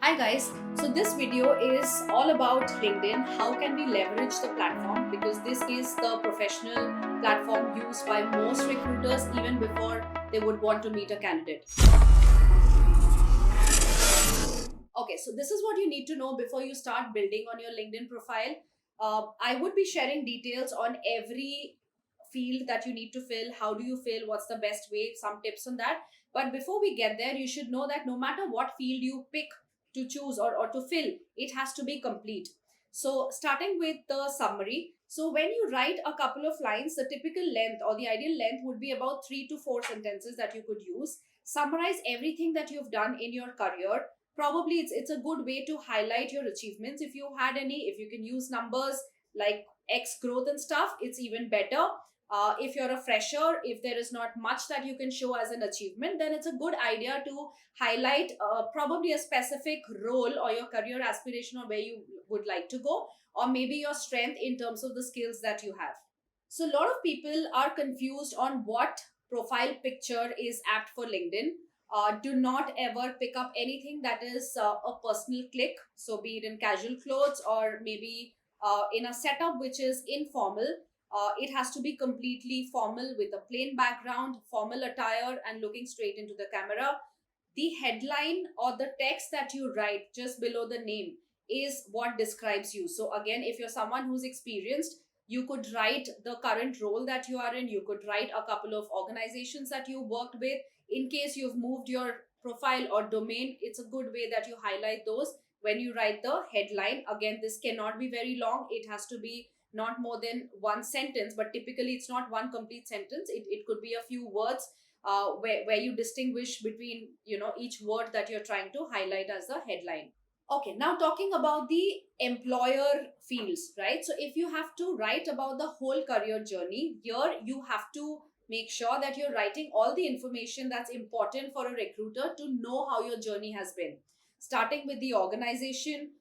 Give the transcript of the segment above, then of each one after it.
Hi guys, so this video is all about LinkedIn. How can we leverage the platform? Because this is the professional platform used by most recruiters even before they would want to meet a candidate. Okay, so this is what you need to know before you start building on your LinkedIn profile. I would be sharing details on every field that you need to fill. How do you fill? What's the best way? Some tips on that. But before we get there, you should know that no matter what field you pick to choose or to fill, it has to be complete. So, starting with the summary. So, when you write a couple of lines, the typical length or the ideal length would be about 3 to 4 sentences that you could use. Summarize everything that you've done in your career. Probably it's a good way to highlight your achievements if you had any. If you can use numbers like X growth and stuff, it's even better. If you're a fresher, if there is not much that you can show as an achievement, then it's a good idea to highlight probably a specific role or your career aspiration or where you would like to go, or maybe your strength in terms of the skills that you have. So, a lot of people are confused on what profile picture is apt for LinkedIn. Do not ever pick up anything that is a personal click. So, be it in casual clothes or maybe in a setup which is informal. It has to be completely formal with a plain background, formal attire, and looking straight into the camera. The headline or the text that you write just below the name is what describes you. So, again, if you're someone who's experienced, you could write the current role that you are in, you could write a couple of organizations that you worked with. In case you've moved your profile or domain, it's a good way that you highlight those when you write the headline. Again, this cannot be very long, it has to be not more than one sentence, but typically it's not one complete sentence. It could be a few words where you distinguish between each word that you're trying to highlight as the headline. Okay, now talking about the employer fields, right? So if you have to write about the whole career journey, here you have to make sure that you're writing all the information that's important for a recruiter to know how your journey has been. Starting with the organization,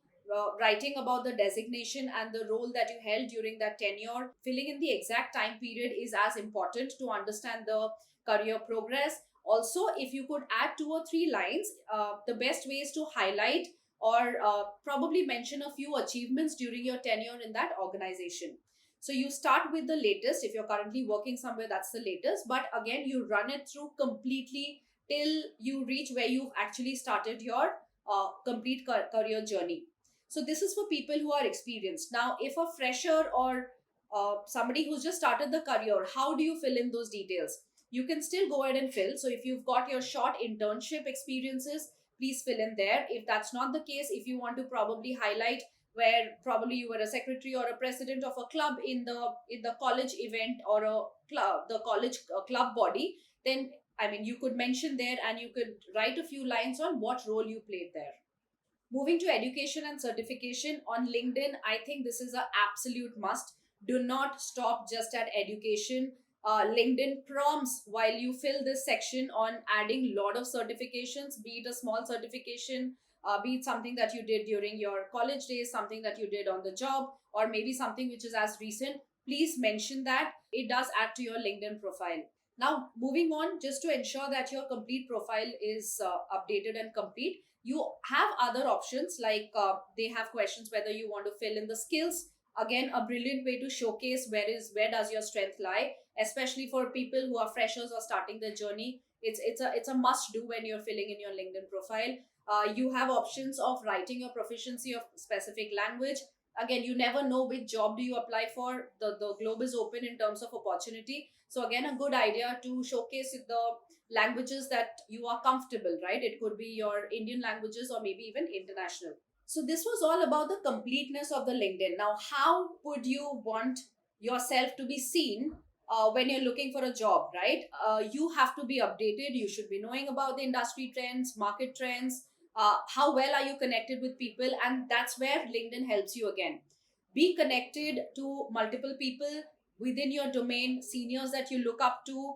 writing about the designation and the role that you held during that tenure, filling in the exact time period is as important to understand the career progress. Also, if you could add 2 or 3 lines, the best way is to highlight or probably mention a few achievements during your tenure in that organization. So you start with the latest. If you're currently working somewhere, that's the latest. But again, you run it through completely till you reach where you've actually started your complete career journey. So this is for people who are experienced. Now, if a fresher or somebody who's just started the career, how do you fill in those details? You can still go ahead and fill. So if you've got your short internship experiences, please fill in there. If that's not the case, if you want to probably highlight where probably you were a secretary or a president of a club in the college event or a club, the college club body, then I mean you could mention there and you could write a few lines on what role you played there. Moving to education and certification on LinkedIn, I think this is an absolute must. Do not stop just at education. LinkedIn prompts while you fill this section on adding lot of certifications, be it a small certification, be it something that you did during your college days, something that you did on the job, or maybe something which is as recent. Please mention that. It does add to your LinkedIn profile. Now, moving on, just to ensure that your complete profile is updated and complete, you have other options like they have questions whether you want to fill in the skills. Again, a brilliant way to showcase where does your strength lie, especially for people who are freshers or starting their journey. It's a must do when you're filling in your LinkedIn profile. You have options of writing your proficiency of specific language. Again, you never know which job do you apply for. The globe is open in terms of opportunity. So again, a good idea to showcase the languages that you are comfortable, right? It could be your Indian languages or maybe even international. So this was all about the completeness of the LinkedIn. Now, how would you want yourself to be seen when you're looking for a job, right? You have to be updated. You should be knowing about the industry trends, market trends. How well are you connected with people? And that's where LinkedIn helps you again. Be connected to multiple people within your domain, seniors that you look up to,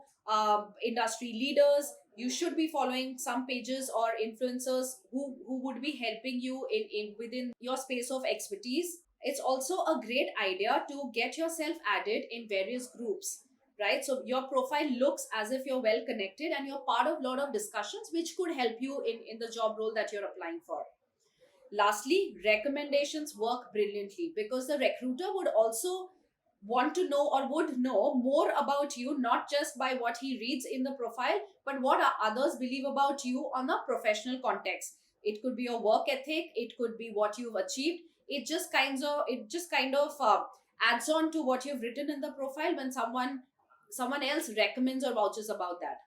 industry leaders. You should be following some pages or influencers who would be helping you in within your space of expertise. It's also a great idea to get yourself added in various groups, right? So your profile looks as if you're well connected and you're part of a lot of discussions which could help you in the job role that you're applying for. Lastly, recommendations work brilliantly because the recruiter would also want to know or would know more about you, not just by what he reads in the profile, but what others believe about you on a professional context. It could be your work ethic, it could be what you've achieved. It just kind of adds on to what you've written in the profile when someone else recommends or vouches about that.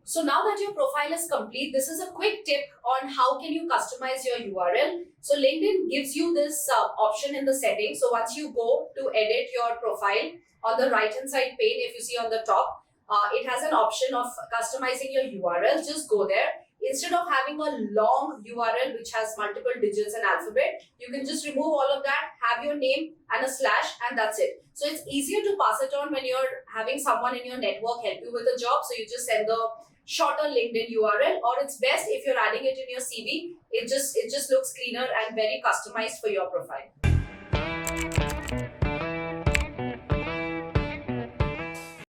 So now that your profile is complete, this is a quick tip on how can you customize your URL. So LinkedIn gives you this option in the settings. So once you go to edit your profile on the right hand side pane, if you see on the top, it has an option of customizing your URL. Just go there. Instead of having a long URL which has multiple digits and alphabet, you can just remove all of that, have your name and a slash, and that's it. So it's easier to pass it on when you're having someone in your network help you with a job. So you just send the shorter LinkedIn URL, or it's best if you're adding it in your CV. It just looks cleaner and very customized for your profile.